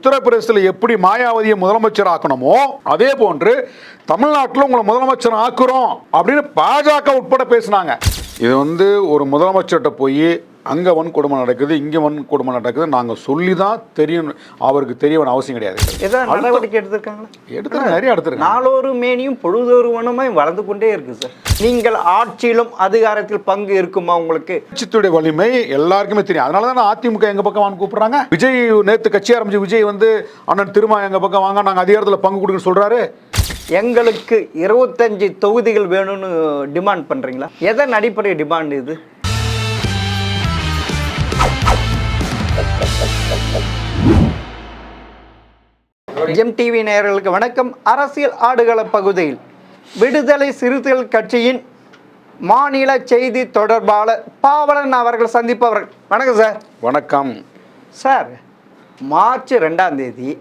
உத்தரப்பிரதேசத்தில் எப்படி மாயாவதியை முதலமைச்சர் ஆக்கணுமோ அதே போன்று தமிழ்நாட்டில் உங்களை முதலமைச்சர் ஆக்குறோம் அப்படின்னு பாஜக உட்பட பேசினாங்க. இது ஒரு முதலமைச்சர்கிட்ட போய் அங்கே வன்கொடுமை நடக்குது, இங்கே வன்கொடுமை நடக்குது, நாங்கள் சொல்லி தான் தெரியும், அவருக்கு தெரிய வேண்டிய அவசியம் கிடையாது. ஏதாவது நடவடிக்கை எடுத்திருக்காங்களா? நிறைய எடுத்திருக்காங்க. நாளொரு மேனியும் பொழுதொரு வனமாய் வளர்ந்து கொண்டே இருக்கு சார். நீங்கள் ஆட்சியிலும் அதிகாரத்தில் பங்கு இருக்குமா உங்களுக்கு? கட்சித்துடைய வலிமை எல்லாருக்குமே தெரியும். அதனால தான் அதிமுக எங்க பக்கம் வாங்க கூப்பிடுறாங்க. விஜய் நேற்று கட்சி ஆரம்பிச்சு விஜய் அண்ணன் திரும்ப எங்க பக்கம் வாங்க, நாங்கள் அதிகாரத்தில் பங்கு கொடுக்குன்னு சொல்றாரு. எங்களுக்கு 25 தொகுதிகள் வேணும்னு டிமாண்ட் பண்றீங்களா? எதன் அடிப்படை டிமாண்ட் இது? ஜெம் டிவி நேயர்களுக்கு வணக்கம். அரசியல் ஆடுகள பகுதியில் விடுதலை சிறுத்தைகள் கட்சியின் மாநில செய்தி தொடர்பாளர் பாவலன் அவர்கள் சந்திப்பவர்கள். வணக்கம் சார். வணக்கம் சார். மார்ச் 2ஆம் தேதி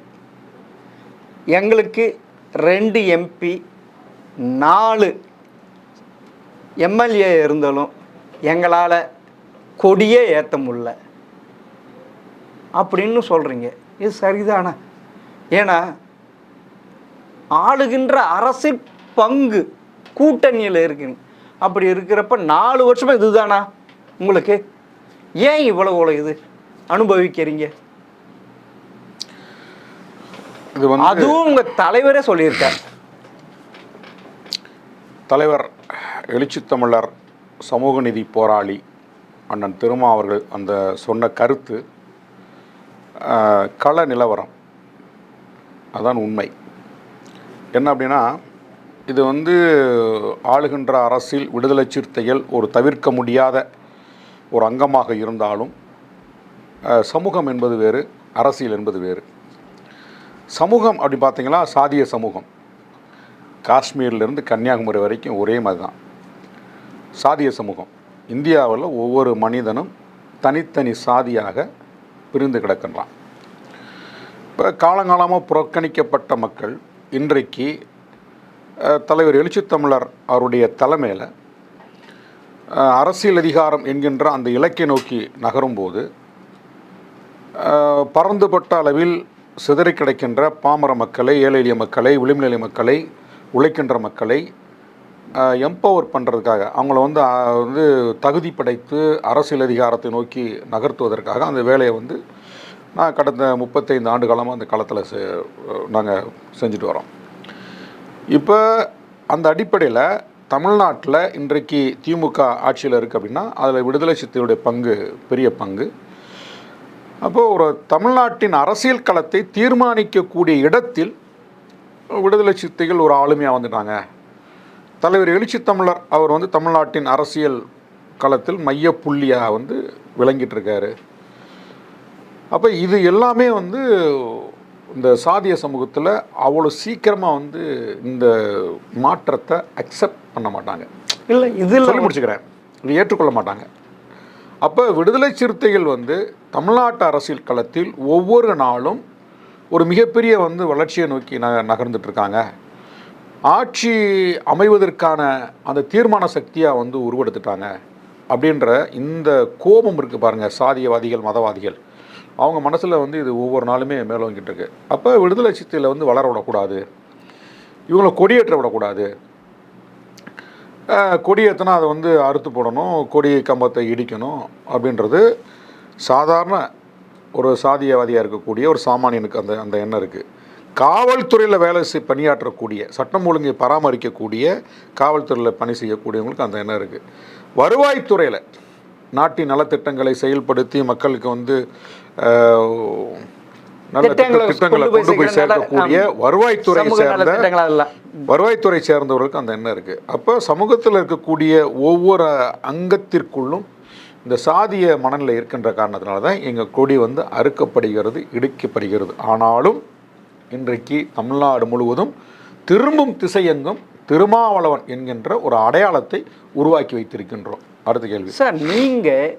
எங்களுக்கு 2 MP 4 MLA இருந்தாலும் எங்களால் கொடியே ஏற்ற முடியல அப்படின்னு சொல்கிறீங்க. இது சரிதானா? ஏன்னா ஆளுகின்ற அரசின் பங்கு கூட்டணியில் இருக்குங்க. அப்படி இருக்கிறப்ப 4 வருஷமாக இதுதானா உங்களுக்கு? ஏன் இவ்வளவு இது அனுபவிக்கிறீங்க? அதுவும் உங்க தலைவரே சொல்லியிருக்கார். தலைவர் எழுச்சி தமிழர் சமூக நீதி போராளி அண்ணன் திருமா அவர்கள் அந்த சொன்ன கருத்து கள நிலவரம், அதான் உண்மை. என்ன அப்படின்னா, இது ஆளுகின்ற அரசில் விடுதலை சிறுத்தைகள் ஒரு தவிர்க்க முடியாத ஒரு அங்கமாக இருந்தாலும் சமூகம் என்பது வேறு, அரசியல் என்பது வேறு. சமூகம் அப்படி பார்த்தீங்கன்னா சாதிய சமூகம் காஷ்மீர்லேருந்து கன்னியாகுமரி வரைக்கும் ஒரே மாதிரி தான் சாதிய சமூகம். இந்தியாவில் ஒவ்வொரு மனிதனும் தனித்தனி சாதியாக பிரிந்து கிடக்கின்றான். இப்போ காலங்காலமாக புறக்கணிக்கப்பட்ட மக்கள் இன்றைக்கு தலைவர் எழுச்சி தமிழர் அவருடைய தலைமையில் அரசியல் அதிகாரம் என்கின்ற அந்த இலக்கை நோக்கி நகரும்போது பரந்துபட்ட அளவில் சிதறி கிடைக்கின்ற பாமர மக்களை, ஏழை எளிய மக்களை, விளிம்புநிலை மக்களை, உழைக்கின்ற மக்களை எம்பவர் பண்ணுறதுக்காக, அவங்கள தகுதி படைத்து அரசியல் அதிகாரத்தை நோக்கி நகர்த்துவதற்காக அந்த வேலையை நான் கடந்த 35 ஆண்டு காலமாக அந்த களத்தில் நாங்கள் செஞ்சுட்டு வரோம். இப்போ அந்த அடிப்படையில் தமிழ்நாட்டில் இன்றைக்கு திமுக ஆட்சியில் இருக்குது அப்படின்னா அதில் விடுதலை சிறுத்தைகளுடைய பங்கு பெரிய பங்கு. அப்போது ஒரு தமிழ்நாட்டின் அரசியல் களத்தை தீர்மானிக்கக்கூடிய இடத்தில் விடுதலை சிறுத்தைகள் ஒரு ஆளுமையாக வந்துட்டாங்க. தலைவர் எழுச்சி தமிழர் அவர் தமிழ்நாட்டின் அரசியல் களத்தில் மையப்புள்ளியாக விளங்கிட்டு இருக்காரு. அப்போ இது எல்லாமே இந்த சாதிய சமூகத்தில் அவ்வளோ சீக்கிரமாக இந்த மாற்றத்தை அக்செப்ட் பண்ண மாட்டாங்க. இல்லை, இதில் சொல்லி முடிச்சுக்கிறேன், இது ஏற்றுக்கொள்ள மாட்டாங்க. அப்போ விடுதலை சிறுத்தைகள் தமிழ்நாட்டு அரசியல் களத்தில் ஒவ்வொரு நாளும் ஒரு மிகப்பெரிய வளர்ச்சியை நோக்கி நகர்ந்துட்டுருக்காங்க. ஆட்சி அமைவதற்கான அந்த தீர்மான சக்தியாக உருவெடுத்துட்டாங்க அப்படின்ற இந்த கோபம் இருக்குது பாருங்கள். சாதியவாதிகள், மதவாதிகள் அவங்க மனசில் இது ஒவ்வொரு நாளுமே மேலோங்கிட்டு இருக்கு. அப்போ விடுதலை சிறுத்தையில் வளர விடக்கூடாது, இவங்களை கொடியேற்ற விடக்கூடாது. கொடியேற்றினா அதை அறுத்து போடணும், கொடி கம்பத்தை இடிக்கணும் அப்படின்றது சாதாரண ஒரு சாதியவாதியாக இருக்கக்கூடிய ஒரு சாமானியனுக்கு அந்த எண்ணம் இருக்குது. காவல்துறையில் வேலை பணியாற்றக்கூடிய, சட்டம் ஒழுங்கை பராமரிக்கக்கூடிய காவல்துறையில் பணி செய்யக்கூடியவங்களுக்கு அந்த எண்ணம் இருக்குது. வருவாய்த்துறையில் நாட்டின் நலத்திட்டங்களை செயல்படுத்தி மக்களுக்கு நல்ல திட்டங்களை கொண்டு போய் சேர்க்கக்கூடிய வருவாய்த்துறை சேர்ந்தவர்களுக்கு அந்த எண்ணம் இருக்குது. அப்போ சமூகத்தில் இருக்கக்கூடிய ஒவ்வொரு அங்கத்திற்குள்ளும் இந்த சாதிய மனநிலை இருக்கின்ற காரணத்தினால தான் எங்கள் கொடி அறுக்கப்படுகிறது, இடிக்கப்படுகிறது. ஆனாலும் இன்றைக்கு தமிழ்நாடு முழுவதும் திரும்பும் திசையெங்கும் திருமாவளவன் என்கின்ற ஒரு அடையாளத்தை உருவாக்கி வைத்திருக்கின்றோம். அடுத்த கேள்வி சார், நீங்கள்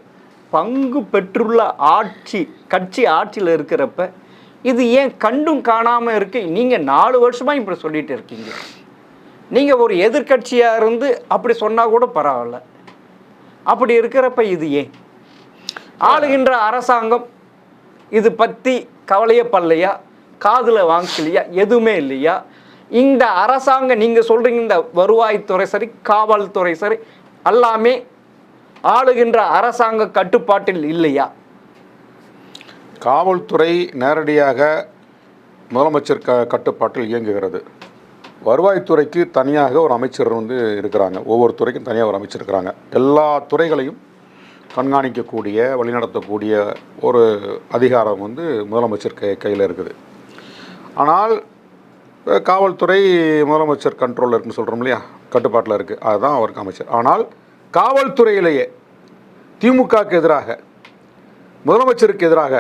பங்கு பெற்றுள்ள கட்சி ஆட்சியில் இருக்கிறப்ப இது ஏன் கண்டும் காணாமல் இருக்கு? நீங்கள் 4 வருஷமாக இப்படி சொல்லிட்டு இருக்கீங்க. நீங்கள் ஒரு எதிர்கட்சியாக இருந்து அப்படி சொன்னால் கூட பரவாயில்ல. அப்படி இருக்கிறப்ப இது ஏன் ஆளுகின்ற அரசாங்கம் இது பற்றி கவலையே படலையா? காதில் வாங்கலையா, எதுவுமே இல்லையா? இந்த அரசாங்கம் நீங்கள் சொல்கிறீங்க இந்த வருவாய்த்துறை சரி, காவல்துறை சரி, எல்லாமே ஆளுகின்ற அரசாங்க கட்டுப்பாட்டில் இல்லையா? காவல்துறை நேரடியாக முதலமைச்சர் கட்டுப்பாட்டில் இயங்குகிறது. வருவாய்த்துறைக்கு தனியாக ஒரு அமைச்சர் வந்து இருக்கிறாங்க. ஒவ்வொரு துறைக்கும் தனியாக ஒரு அமைச்சர் இருக்கிறாங்க. எல்லா துறைகளையும் கண்காணிக்கக்கூடிய, வழிநடத்தக்கூடிய ஒரு அதிகாரம் வந்து முதலமைச்சர் கையில் இருக்குது. ஆனால் காவல்துறை முதலமைச்சர் கண்ட்ரோலில் இருக்குன்னு சொல்கிறோம் இல்லையா, கட்டுப்பாட்டில் இருக்குது, அதுதான் அவருக்கு அமைச்சர். ஆனால் காவல்துறையிலேயே திமுகவுக்கு எதிராக, முதலமைச்சருக்கு எதிராக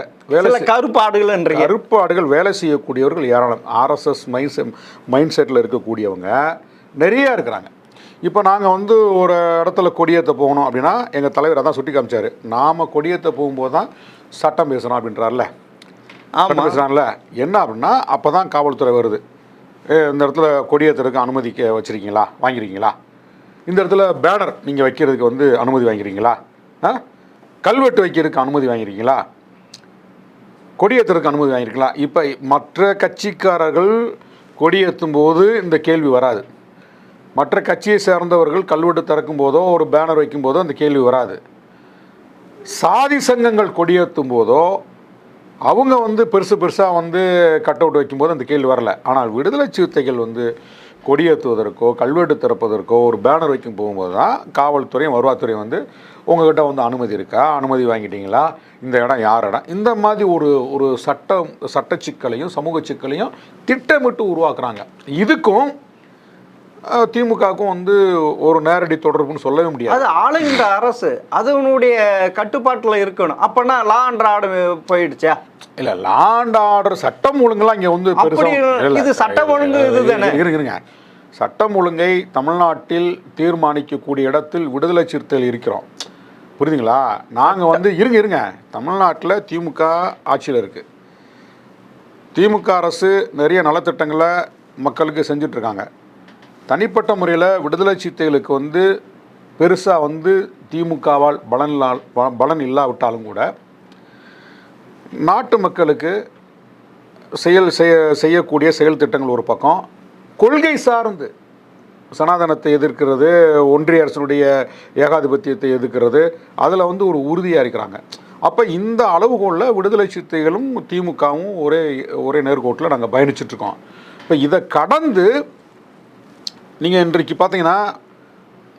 கருப்பாடுகள் வேலை செய்யக்கூடியவர்கள் ஏராளம். ஆர்எஸ்எஸ் மைண்ட் செட்டில் இருக்கக்கூடியவங்க நிறையா இருக்கிறாங்க. இப்போ நாங்கள் வந்து ஒரு இடத்துல கொடியேற்ற போகணும் அப்படின்னா எங்கள் தலைவர் அதான் சுட்டி காமிச்சார். நாம் கொடியேற்ற போகும்போது தான் சட்டம் பேசுகிறோம் அப்படின்றார்ல, சட்டம் பேசுகிறான்ல. என்ன அப்படின்னா அப்போ தான் காவல்துறை வருது. இந்த இடத்துல கொடியேற்றருக்கு அனுமதி வச்சுருக்கீங்களா, வாங்கியிருக்கீங்களா? இந்த இடத்துல பேனர் நீங்கள் வைக்கிறதுக்கு வந்து அனுமதி வாங்கிறீங்களா? கல்வெட்டு வைக்கிறதுக்கு அனுமதி வாங்கியிருக்கீங்களா? கொடியேற்றருக்கு அனுமதி வாங்கியிருக்கீங்களா? இப்போ மற்ற கட்சிக்காரர்கள் கொடியேற்றும் போது இந்த கேள்வி வராது. மற்ற கட்சியை சேர்ந்தவர்கள் கல்வெட்டு திறக்கும் போதோ ஒரு பேனர் வைக்கும் போதோ அந்த கேள்வி வராது. சாதி சங்கங்கள் கொடியேற்றும் போதோ அவங்க வந்து பெருசாக வந்து கட் அவுட் வைக்கும்போது அந்த கேள்வி வரல. ஆனால் விடுதலை சிறுத்தைகள் வந்து கொடியேற்றுவதற்கோ கல்வெட்டு திறப்பதற்கோ ஒரு பேனர் வைக்கும் போகும்போது தான் காவல்துறையும் வருவாய்த்துறையும் வந்து உங்கள்கிட்ட வந்து அனுமதி இருக்கா, அனுமதி வாங்கிட்டீங்களா, இந்த இடம் யார் இடம், இந்த மாதிரி ஒரு சட்ட சிக்கலையும் சமூக சிக்கலையும் திட்டமிட்டு உருவாக்குறாங்க. இதுக்கும் திமுகவுக்கும் வந்து ஒரு நேரடி தொடர்புன்னு சொல்லவே முடியாது. அது ஆளுகின்ற அரசு அதனுடைய கட்டுப்பாட்டில் இருக்கணும். அப்போனா லா அண்ட் ஆர்டர் போயிடுச்சா? இல்லை, லா அண்ட் ஆர்டர் சட்டம் ஒழுங்குலாம் இங்கே வந்து இது சட்டம் ஒழுங்கு இதுதானே. இருங்க, சட்டம் ஒழுங்கை தமிழ்நாட்டில் தீர்மானிக்கக்கூடிய இடத்தில் விடுதலை சிறுத்தைகள் இருக்கிறோம், புரியுதுங்களா? நாங்கள் வந்து இருங்க தமிழ்நாட்டில் திமுக ஆட்சியில் இருக்குது. திமுக அரசு நிறைய நலத்திட்டங்களை மக்களுக்கு செஞ்சிட்ருக்காங்க. தனிப்பட்ட முறையில் விடுதலை சிறுத்தைகளுக்கு வந்து பெருசாக வந்து திமுகவால் பலன் இல்லாவிட்டாலும் கூட நாட்டு மக்களுக்கு செய்யக்கூடிய செயல் திட்டங்கள் ஒரு பக்கம், கொள்கை சார்ந்து சனாதனத்தை எதிர்க்கிறது, ஒன்றிய அரசினுடைய ஏகாதிபத்தியத்தை எதிர்க்கிறது, அதில் வந்து ஒரு உறுதியாக இருக்கிறாங்க. அப்போ இந்த அளவுகோலில் விடுதலை சிறுத்தைகளும் திமுகவும் ஒரே நேர்கோட்டில் நாங்கள் பயணிச்சிட்ருக்கோம். இப்போ இதை கடந்து நீங்கள் இன்றைக்கு பார்த்தீங்கன்னா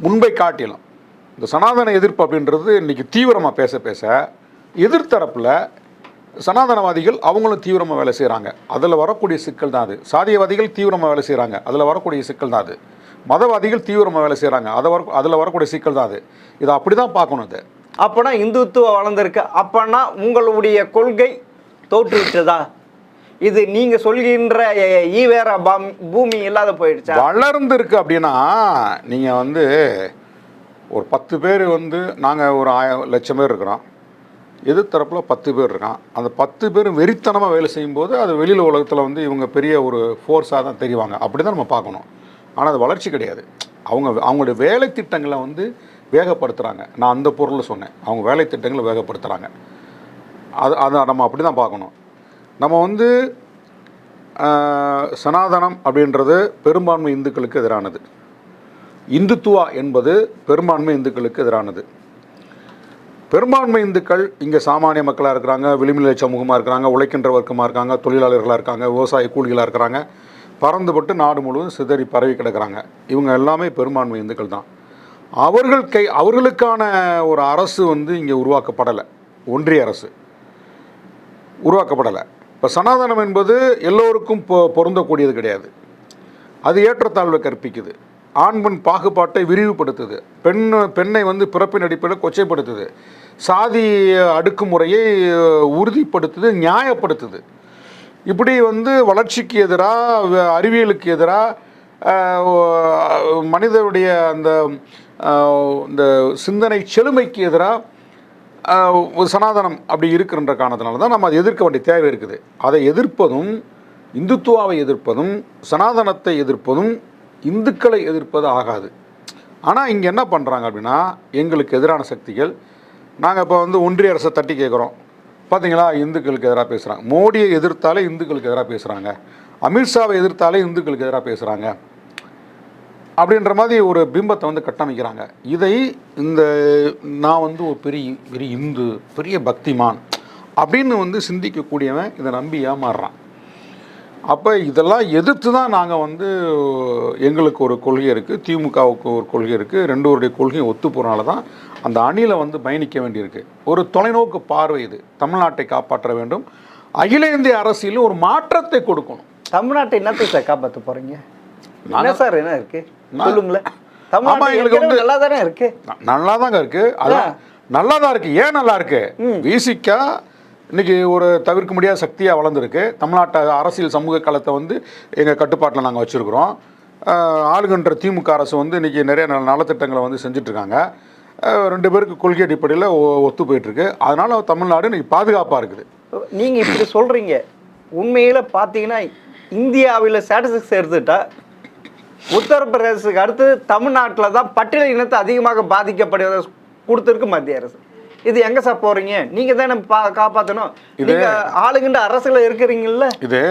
முன்பை காட்டிலும் இந்த சனாதன எதிர்ப்பு அப்படின்றது இன்றைக்கி தீவிரமாக பேச எதிர்த்தரப்பில் சனாதனவாதிகள் அவங்களும் தீவிரமாக வேலை செய்கிறாங்க. அதில் வரக்கூடிய சிக்கல் தான் அது. சாதியவாதிகள் தீவிரமாக வேலை செய்கிறாங்க, அதில் வரக்கூடிய சிக்கல் தான் அது. மதவாதிகள் தீவிரமாக வேலை செய்கிறாங்க, அதில் வரக்கூடிய சிக்கல் தான் அது. இதை அப்படி தான் பார்க்கணும். இது அப்போனா இந்துத்துவம் வளர்ந்துருக்கு, அப்போனா உங்களுடைய கொள்கை தோற்றுவிட்டதா? இது நீங்கள் சொல்கின்ற ஈவேர பூமி இல்லாத போயிடுச்சா? வளர்ந்து இருக்கு அப்படின்னா நீங்கள் வந்து ஒரு 10 பேர் வந்து நாங்கள் ஒரு 1,00,000 பேர் இருக்கிறோம், எதிர்த்தரப்பில் 10 பேர் இருக்கான். அந்த 10 பேரும் வெறித்தனமாக வேலை செய்யும்போது அது வெளியில் உலகத்தில் வந்து இவங்க பெரிய ஒரு ஃபோர்ஸாக தான் தெரிவாங்க. அப்படி தான் நம்ம பார்க்கணும். ஆனால் அது வளர்ச்சி கிடையாது. அவங்களுடைய வேலை திட்டங்களை வந்து வேகப்படுத்துகிறாங்க. நான் அந்த பொருளில் சொன்னேன், அவங்க வேலை திட்டங்களை வேகப்படுத்துகிறாங்க. அதை நம்ம அப்படி தான் பார்க்கணும். நம்ம வந்து சனாதனம் அப்படின்றது பெரும்பான்மை இந்துக்களுக்கு எதிரானது, இந்துத்துவா என்பது பெரும்பான்மை இந்துக்களுக்கு எதிரானது. பெரும்பான்மை இந்துக்கள் இங்கே சாமானிய மக்களாக இருக்கிறாங்க, விளிம்புநிலை சமூகமாக இருக்கிறாங்க, உழைக்கின்ற வர்க்கமாக இருக்காங்க, தொழிலாளர்களாக இருக்காங்க, விவசாய கூலிகளாக இருக்கிறாங்க, பறந்துபட்டு நாடு முழுவதும் சிதறி பரவி கிடக்கிறாங்க. இவங்க எல்லாமே பெரும்பான்மை இந்துக்கள் தான். அவர்களுக்கான ஒரு அரசு வந்து இங்கே உருவாக்கப்படலை, ஒன்றிய அரசு உருவாக்கப்படலை. இப்போ சனாதனம் என்பது எல்லோருக்கும் பொருந்தக்கூடியது கிடையாது. அது ஏற்றத்தாழ்வை கற்பிக்குது, ஆண் பெண் பாகுபாட்டை விரிவுபடுத்துது, பெண்ணை வந்து பிறப்பின் அடிப்படையில் கொச்சைப்படுத்துது, சாதி அடக்குமுறையை உறுதிப்படுத்துது, நியாயப்படுத்துது. இப்படி வந்து வளர்ச்சிக்கு எதிராக, அறிவியலுக்கு எதிராக, மனிதனுடைய இந்த சிந்தனை செழுமைக்கு எதிராக சனாதனம் அப்படி இருக்குன்ற காரணத்தினால தான் நம்ம அதை எதிர்க்க வேண்டிய தேவை இருக்குது. அதை எதிர்ப்பதும், இந்துத்துவாவை எதிர்ப்பதும், சனாதனத்தை எதிர்ப்பதும் இந்துக்களை எதிர்ப்பது ஆகாது. ஆனால் இங்கே என்ன பண்ணுறாங்க அப்படின்னா, எங்களுக்கு எதிரான சக்திகள், நாங்கள் இப்போ வந்து ஒன்றிய அரசை தட்டி கேட்குறோம், பார்த்தீங்களா, இந்துக்களுக்கு எதிராக பேசுகிறாங்க. மோடியை எதிர்த்தாலே இந்துக்களுக்கு எதிராக பேசுகிறாங்க. அமித்ஷாவை எதிர்த்தாலே இந்துக்களுக்கு எதிராக பேசுகிறாங்க அப்படின்ற மாதிரி ஒரு பிம்பத்தை வந்து கட்டமைக்கிறாங்க. இதை இந்த நான் வந்து ஒரு பெரிய இந்து, பெரிய பக்திமான் அப்படின்னு வந்து சிந்திக்கக்கூடியவன் இதை நம்பி ஏமாறுறான். அப்போ இதெல்லாம் எதிர்த்து தான் நாங்கள் வந்து எங்களுக்கு ஒரு கொள்கை இருக்குது, திமுகவுக்கு ஒரு கொள்கை இருக்குது, ரெண்டுவருடைய கொள்கையும் ஒத்து போகிறனால தான் அந்த அணியில் வந்து பயணிக்க வேண்டியிருக்கு. ஒரு தொலைநோக்கு பார்வை இது. தமிழ்நாட்டை காப்பாற்ற வேண்டும், அகில இந்திய அரசியலும் ஒரு மாற்றத்தை கொடுக்கணும். தமிழ்நாட்டை என்னத்தை சார் காப்பாற்ற போகிறீங்க? என்ன சார் என்ன இருக்கு சொல்லுங்களேன். எங்களுக்கு வந்து நல்லா தானே இருக்கு. நல்லா தாங்க இருக்கு. அதான் நல்லா தான் இருக்கு. ஏன் நல்லா இருக்கு? விசிகா இன்னைக்கு ஒரு தவிர்க்க முடியாத சக்தியாக வளர்ந்துருக்கு. தமிழ்நாட்டு அரசியல் சமூக களத்தை வந்து எங்கள் கட்டுப்பாட்டில் நாங்கள் வச்சுருக்குறோம். ஆளுகின்ற திமுக அரசு வந்து இன்றைக்கி நிறைய நலத்திட்டங்களை வந்து செஞ்சிட்ருக்காங்க. 2 பேருக்கு கொள்கை அடிப்படையில் ஒத்து போயிட்டுருக்கு. அதனால் தமிழ்நாடு இன்றைக்கி பாதுகாப்பாக இருக்குது. நீங்கள் இப்படி சொல்கிறீங்க. உண்மையில் பார்த்தீங்கன்னா இந்தியாவில் ஸ்டாட்டிஸ்டிக்ஸ் எடுத்துட்டா உத்தரப்பிரதேசத்துக்கு அடுத்து தமிழ்நாட்டில் தான் பட்டியல் இனத்தை அதிகமாக பாதிக்கப்படுவதை கொடுத்துருக்கு மத்திய அரசு. இது எங்க சார் போறீங்க? நீங்க தானே காப்பாற்றணும். நீங்க ஆளுகின்ற அரசுல இருக்கிறீங்கல்ல. இது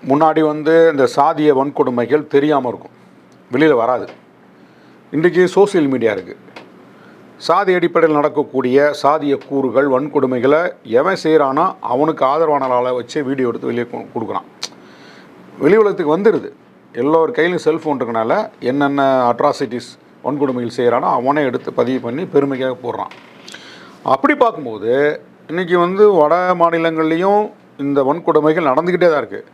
முன்னாடி வந்து இந்த சாதிய வன்கொடுமைகள் தெரியாமல் இருக்கும், வெளியில் வராது. இன்றைக்கி சோசியல் மீடியா இருக்குது. சாதி அடிப்படையில் நடக்கக்கூடிய சாதிய கூறுகள் வன்கொடுமைகளை எவன் செய்கிறானோ அவனுக்கு ஆதரவான வச்சே வீடியோ எடுத்து வெளியே கொடுக்குறான். வெளி உலகத்துக்கு வந்துடுது. எல்லோரு கையிலும் செல்ஃபோன் இருக்கனால என்னென்ன அட்ராசிட்டிஸ் வன்கொடுமைகள் செய்கிறானோ அவனே எடுத்து பதிவு பண்ணி பெருமைக்காக போடுறான். அப்படி பார்க்கும்போது இன்றைக்கி வந்து வட மாநிலங்கள்லேயும் இந்த வன்கொடுமைகள் நடந்துக்கிட்டே தான் இருக்குது.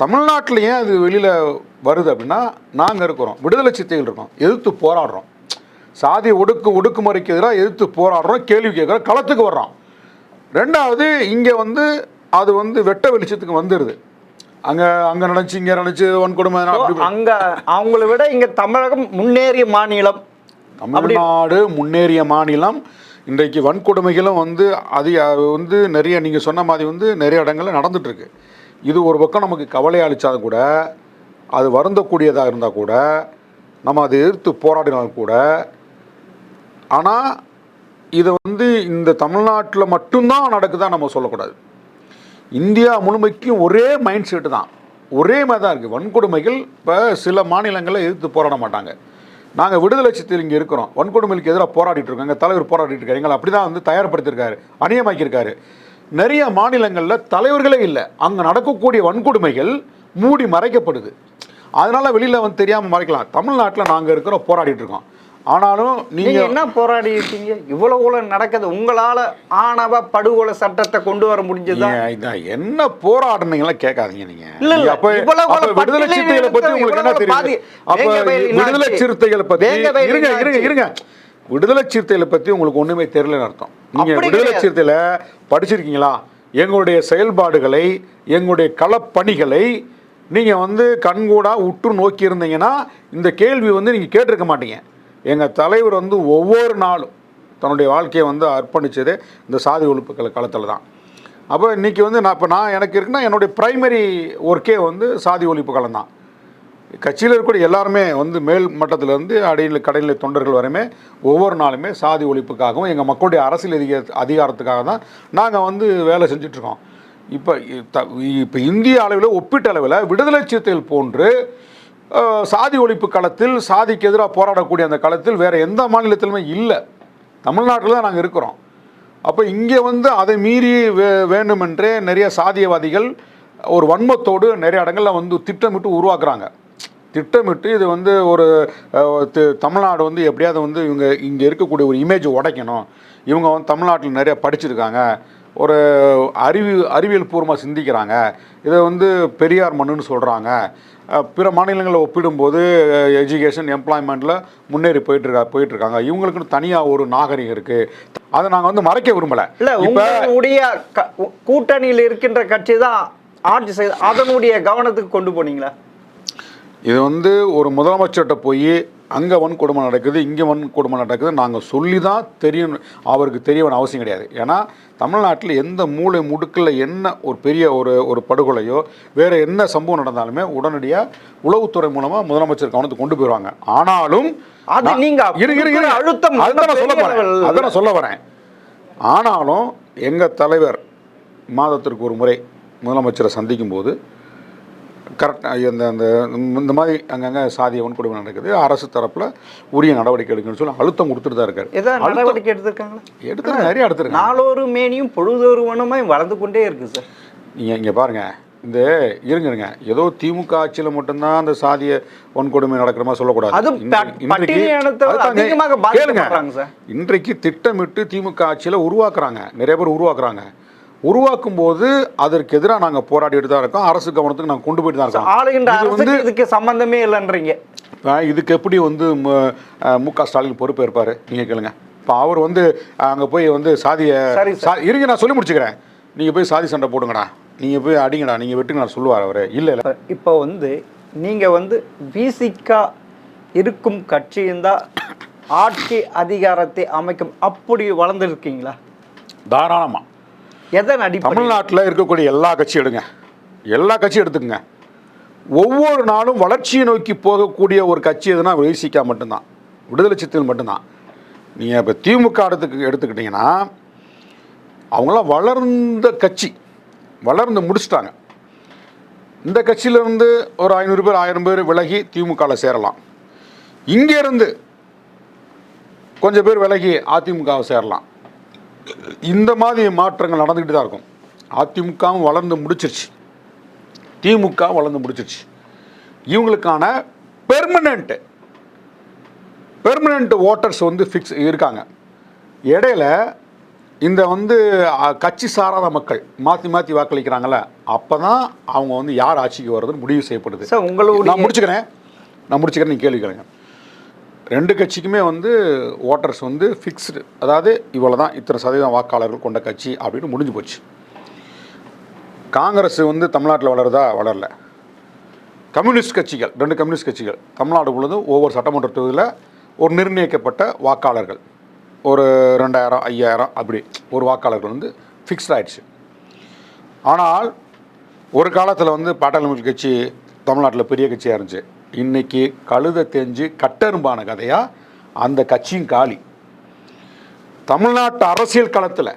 தமிழ்நாட்டில் ஏன் அது வெளியில் வருது அப்படின்னா, நாங்கள் இருக்கிறோம், விடுதலை சித்தைகள் இருக்கோம், எதிர்த்து போராடுறோம். சாதி ஒடுக்குமுறைக்கு எதிராக எதிர்த்து போராடுறோம், கேள்வி கேட்குறோம், களத்துக்கு வர்றோம். ரெண்டாவது இங்கே வந்து அது வந்து வெட்ட வெளிச்சத்துக்கு வந்துடுது. அங்கே நினச்சி இங்கே நினச்சி வன்கொடுமை. அங்கே அவங்கள விட இங்கே தமிழகம் முன்னேறிய மாநிலம். தமிழ்நாடு முன்னேறிய மாநிலம். இன்றைக்கு வன்கொடுமைகளும் வந்து வந்து நிறைய நீங்கள் சொன்ன மாதிரி வந்து நிறைய இடங்களில் நடந்துகிட்ருக்கு. இது ஒரு பக்கம் நமக்கு கவலையை அளித்தாலும் கூட, அது வருந்தக்கூடியதாக இருந்தால் கூட, நம்ம அதை எதிர்த்து போராடினாலும் கூட, ஆனால் இதை வந்து இந்த தமிழ்நாட்டில் மட்டும்தான் நடக்குதான் நம்ம சொல்லக்கூடாது. இந்தியா முழுமைக்கும் ஒரே மைண்ட் செட்டு தான், ஒரே மாதிரி தான் இருக்குது. வன்கொடுமைகள் இப்போ சில மாநிலங்களில் எதிர்த்து போராட மாட்டாங்க. நாங்கள் விடுதலை சித்தையில் இங்கே இருக்கிறோம், வன்கொடுமைக்கு எதிராக போராடிட்டு இருக்கோம், எங்கள் தலைவர் போராடிட்டு இருக்காரு, எங்களை அப்படி தான் வந்து தயார்படுத்தியிருக்காரு, அநியமாக்கியிருக்காரு. நிறைய மாநிலங்களில் தலைவர்களே இல்லை, அங்கே நடக்கக்கூடிய வன்கொடுமைகள் மூடி மறைக்கப்படுது. அதனால் வெளியில் வந்து தெரியாமல் மறைக்கலாம். தமிழ்நாட்டில் நாங்கள் இருக்கிறோம், போராடிட்டு இருக்கோம். ஆனாலும் நீங்கள் என்ன போராடி இருக்கீங்க? இவ்வளவு நடக்குது. உங்களால் ஆணவ படுகொலை சட்டத்தை கொண்டு வர முடிஞ்சதா? இதான் என்ன போராடுனீங்களா கேட்காதீங்க நீங்கள். இல்ல அப்போ விடுதலை சிறுத்தைகளை பற்றி உங்களுக்கு என்ன தெரியும்? அப்போ விடுதலை சிறுத்தைகளை பற்றி இருங்க விடுதலை சிறுத்தைகளை பற்றி உங்களுக்கு ஒன்றுமே தெரியலன்னு அர்த்தம். நீங்கள் விடுதலை சிறுத்தையில் படிச்சிருக்கீங்களா? எங்களுடைய செயல்பாடுகளை, எங்களுடைய களப்பணிகளை நீங்கள் வந்து கண்கூடா உற்று நோக்கி இருந்தீங்கன்னா இந்த கேள்வி வந்து நீங்கள் கேட்டிருக்க மாட்டீங்க. எங்கள் தலைவர் வந்து ஒவ்வொரு நாளும் தன்னுடைய வாழ்க்கையை வந்து அர்ப்பணித்ததே இந்த சாதி ஒழிப்பு களத்தில் தான். அப்போ இன்றைக்கி வந்து நான் எனக்கு இருக்குன்னா என்னுடைய ப்ரைமரி ஒர்க்கே வந்து சாதி ஒழிப்பு களம் தான். கட்சியில் இருக்கக்கூடிய எல்லாருமே வந்து மேல் மட்டத்திலேருந்து கடைநிலை தொண்டர்கள் வரையுமே ஒவ்வொரு நாளுமே சாதி ஒழிப்புக்காகவும் எங்கள் மக்களுடைய அரசியல் அதிகாரத்துக்காக தான் நாங்கள் வந்து வேலை செஞ்சிட்ருக்கோம். இப்போ இந்திய அளவில் ஒப்பீட்டு அளவில் விடுதலை சிறுத்தைகள் போன்று சாதி ஒழிப்பு களத்தில், சாதிக்கு எதிராக போராடக்கூடிய அந்த களத்தில் வேறு எந்த மாநிலத்திலுமே இல்லை. தமிழ்நாட்டில் தான் நாங்கள் இருக்கிறோம். அப்போ இங்கே வந்து அதை மீறி வேண்டுமென்றே நிறைய சாதியவாதிகள் ஒரு வன்மத்தோடு நிறைய இடங்களில் வந்து திட்டமிட்டு உருவாக்குறாங்க. திட்டமிட்டு இது வந்து ஒரு தமிழ்நாடு வந்து எப்படியாவது வந்து இங்கே இருக்கக்கூடிய ஒரு இமேஜ் உடைக்கணும், இவங்க வந்து தமிழ்நாட்டில் நிறைய படிச்சிருக்காங்க, ஒரு அறிவியல் பூர்வமாக சிந்திக்கிறாங்க, இதை வந்து பெரியார் மண்ணுன்னு சொல்கிறாங்க, பிற மாநிலங்களில் ஒப்பிடும்போது எஜுகேஷன் எம்ப்ளாய்மெண்ட்டில் முன்னேறி போயிட்டுருக்காங்க, இவங்களுக்குன்னு தனியாக ஒரு நாகரிகம் இருக்குது, அதை நாங்கள் வந்து மறைக்க விரும்பலை. இல்லை, உங்களுடைய கூட்டணியில் இருக்கின்ற கட்சி தான் ஆட்சி செய்து அதனுடைய கவனத்துக்கு கொண்டு போனீங்களா? இது வந்து ஒரு முதலமைச்சர்கிட்ட போய் அங்கே வன்கொடுமை நடக்குது, இங்கே வன்கொடுமை நடக்குது நாங்கள் சொல்லி தான் தெரியும், அவருக்கு தெரிய வேண்டிய அவசியம் கிடையாது. ஏன்னா தமிழ்நாட்டில் எந்த மூளை முடுக்கில் என்ன ஒரு பெரிய ஒரு படுகொலையோ வேறு என்ன சம்பவம் நடந்தாலுமே உடனடியாக உளவுத்துறை மூலமாக முதலமைச்சர் கவனத்துக்கு கொண்டு போயிடுவாங்க. ஆனாலும் அதான் சொல்ல வரேன். ஆனாலும் எங்கள் தலைவர் மாதத்திற்கு ஒரு முறை முதலமைச்சரை சந்திக்கும் போது கரெக்டாக இந்த மாதிரி அங்கங்கே சாதிய வன்கொடுமை நடக்குது, அரசு தரப்பில் உரிய நடவடிக்கை எடுக்கணும்னு சொல்லி அழுத்தம் கொடுத்துட்டு தான் இருக்காரு. ஏதாவது நடவடிக்கை எடுத்திருக்காங்களா? எடுத்து நிறைய எடுத்துருக்காங்க. நாளொரு மேனியும் பொழுதொரு வனமாய் வளர்ந்து கொண்டே இருக்குது சார். நீங்கள் இங்கே பாருங்கள், இந்த இருங்க ஏதோ திமுக ஆட்சியில் மட்டும்தான் அந்த சாதிய வன்கொடுமை நடக்கிற மாதிரி சொல்லக்கூடாது. இன்றைக்கு திட்டமிட்டு திமுக ஆட்சியில் உருவாக்குறாங்க, நிறைய பேர் உருவாக்குறாங்க. உருவாக்கும் போது அதற்கு எதிராக நாங்கள் போராடிட்டு தான் இருக்கோம். அரசு கவனத்துக்கு நாங்கள் கொண்டு போயிட்டு தான் இருக்கோம். இதுக்கு சம்பந்தமே இல்லைன்றீங்க. இதுக்கு எப்படி வந்து மு.க. ஸ்டாலின் பொறுப்பு இருப்பார் நீங்கள் கேளுங்க. இப்போ அவர் வந்து அங்கே போய் வந்து சாதிய இருங்க நான் சொல்லி முடிச்சுக்கிறேன், நீங்கள் போய் சாதி சண்டை போடுங்கடா, நீங்கள் போய் அடிங்கடா, நீங்கள் வெட்டுங்கடா சொல்லுவார் அவர். இல்லை இல்லை, இப்போ வந்து நீங்கள் வந்து விசிகா இருக்கும் கட்சியும் தான் ஆட்சி அதிகாரத்தை அமைக்கும் அப்படி வளர்ந்துருக்கீங்களா? தாராளமாக. எதன் அடிப்படை? தமிழ்நாட்டில் இருக்கக்கூடிய எல்லா கட்சியும் எடுங்க, எல்லா கட்சியும் எடுத்துக்கங்க. ஒவ்வொரு நாளும் வளர்ச்சியை நோக்கி போகக்கூடிய ஒரு கட்சி எதுனா விசிகா மட்டும்தான், விடுதலை சிறுத்தைகள் மட்டும்தான். நீங்கள் இப்போ திமுக எடுத்துக்கிட்டிங்கன்னா அவங்களாம் வளர்ந்த கட்சி, வளர்ந்து முடிச்சிட்டாங்க. இந்த கட்சியிலேருந்து ஒரு 500 பேர் 1000 பேர் விலகி திமுகவில் சேரலாம். இங்கேருந்து கொஞ்சம் பேர் விலகி அதிமுகவை சேரலாம். இந்த மாதிரி மாற்றங்கள் நடந்துக்கிட்டு தான் இருக்கும். அதிமுகவும் வளர்ந்து முடிச்சிருச்சு, திமுக வளர்ந்து முடிச்சிருச்சு. இவங்களுக்கான பெர்மனண்ட் ஓட்டர்ஸ் வந்து ஃபிக்ஸ் இருக்காங்க. இடையில இந்த வந்து கட்சி சாராத மக்கள் மாற்றி மாற்றி வாக்களிக்கிறாங்கள, அப்போ தான் அவங்க வந்து யார் ஆட்சிக்கு வர்றதுன்னு முடிவு செய்யப்படுது. சார் உங்களுக்கு நான் முடிச்சுக்கிறேன் நீங்கள் கேள்வி கேளுங்க. ரெண்டு கட்சிக்குமே வந்து ஓட்டர்ஸ் வந்து ஃபிக்ஸ்டு, அதாவது இவ்வளோ தான் இத்தனை சதவீதம் வாக்காளர்கள் கொண்ட கட்சி அப்படின்னு முடிஞ்சு போச்சு. காங்கிரஸ் வந்து தமிழ்நாட்டில் வளருதா? வளரல. கம்யூனிஸ்ட் கட்சிகள், 2 கம்யூனிஸ்ட் கட்சிகள் தமிழ்நாடு முழுவதும் ஒவ்வொரு சட்டமன்ற தொகுதியில் ஒரு நிர்ணயிக்கப்பட்ட வாக்காளர்கள், ஒரு 2000 5000 அப்படி ஒரு வாக்காளர்கள் வந்து ஃபிக்ஸ்ட் ஆகிடுச்சு. ஆனால் ஒரு காலத்தில் வந்து பாட்டாளி கட்சி தமிழ்நாட்டில் பெரிய கட்சியாக இருந்துச்சு. இன்றைக்கி கழுதை தேஞ்சு கட்டெரும்பான கதையாக அந்த கட்சியும் காலி. தமிழ்நாட்டு அரசியல் களத்தில்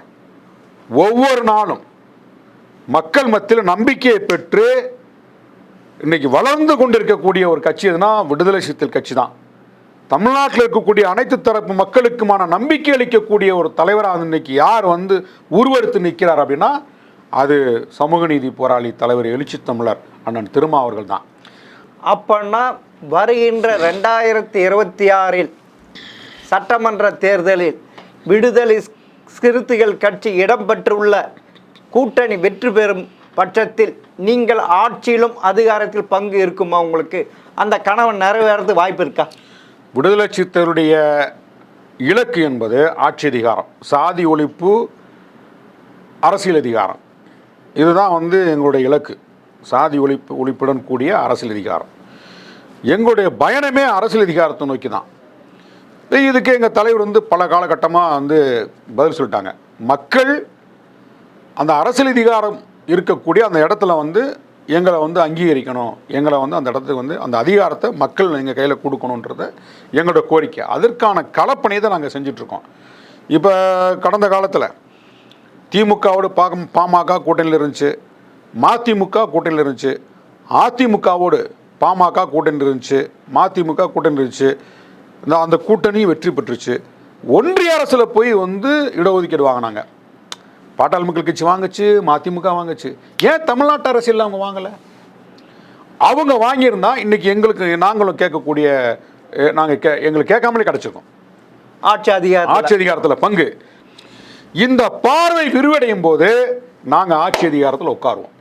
ஒவ்வொரு நாளும் மக்கள் மத்தியில் நம்பிக்கையை பெற்று இன்றைக்கி வளர்ந்து கொண்டிருக்கக்கூடிய ஒரு கட்சி எதுனா விடுதலை சிறுத்தைகள் கட்சி தான். தமிழ்நாட்டில் இருக்கக்கூடிய அனைத்து தரப்பு மக்களுக்குமான நம்பிக்கை அளிக்கக்கூடிய ஒரு தலைவராக இன்னைக்கு யார் வந்து உருவெடுத்து நிற்கிறார் அப்படின்னா அது சமூக நீதி போராளி தலைவர் எழுச்சி தமிழர் அண்ணன் திருமாவர்கள் தான். அப்பன்னா வருகின்ற 2026 சட்டமன்ற தேர்தலில் விடுதலை சிறுத்தைகள் கட்சி இடம்பெற்றுள்ள கூட்டணி வெற்றி பெறும் பட்சத்தில் நீங்கள் ஆட்சியிலும் அதிகாரத்தில் பங்கு இருக்குமா? உங்களுக்கு அந்த கனவு நிறைவேறது வாய்ப்பு இருக்கா? விடுதலை சிறுத்தைகளுடைய இலக்கு என்பது ஆட்சி அதிகாரம், சாதி ஒழிப்பு, அரசியல் அதிகாரம். இதுதான் வந்து எங்களுடைய இலக்கு. சாதி ஒழிப்புடன் கூடிய அரசியல் அதிகாரம். எங்களுடைய பயணமே அரசியல் அதிகாரத்தை நோக்கி தான். இதுக்கு எங்கள் தலைவர் வந்து பல காலகட்டமாக வந்து பதில் சொல்லிட்டாங்க. மக்கள் அந்த அரசியல் அதிகாரம் இருக்கக்கூடிய அந்த இடத்துல வந்து எங்களை வந்து அங்கீகரிக்கணும், எங்களை வந்து அந்த இடத்துக்கு வந்து அந்த அதிகாரத்தை மக்கள் எங்கள் கையில் கொடுக்கணுன்றது எங்களோட கோரிக்கை. அதற்கான களப்பணியை தான் நாங்கள் செஞ்சிட்ருக்கோம். இப்போ கடந்த காலத்தில் திமுகவோடு பாமக கூட்டணியில் இருந்துச்சு, மதிமுக கூட்டணியில் இருந்துச்சு, அதிமுகவோடு பாமக கூட்டணி இருந்துச்சு, மதிமுக கூட்டணி இருந்துச்சு. அந்த கூட்டணி வெற்றி பெற்றுச்சு. ஒன்றிய அரசில் போய் வந்து இடஒதுக்கீடு வாங்கினாங்க. பாட்டாளி மக்கள் கட்சி வாங்குச்சு, மதிமுக வாங்குச்சு. ஏன் தமிழ்நாட்டு அரசியல் அவங்க வாங்கலை? அவங்க வாங்கியிருந்தா இன்னைக்கு எங்களுக்கு நாங்களும் கேட்கக்கூடிய எங்களுக்கு கேட்காமலே கிடச்சிருக்கோம் ஆட்சி அதிகாரத்தில் பங்கு. இந்த பார்வை விரிவடையும் போது நாங்கள் ஆட்சி அதிகாரத்தில் உட்காருவோம்.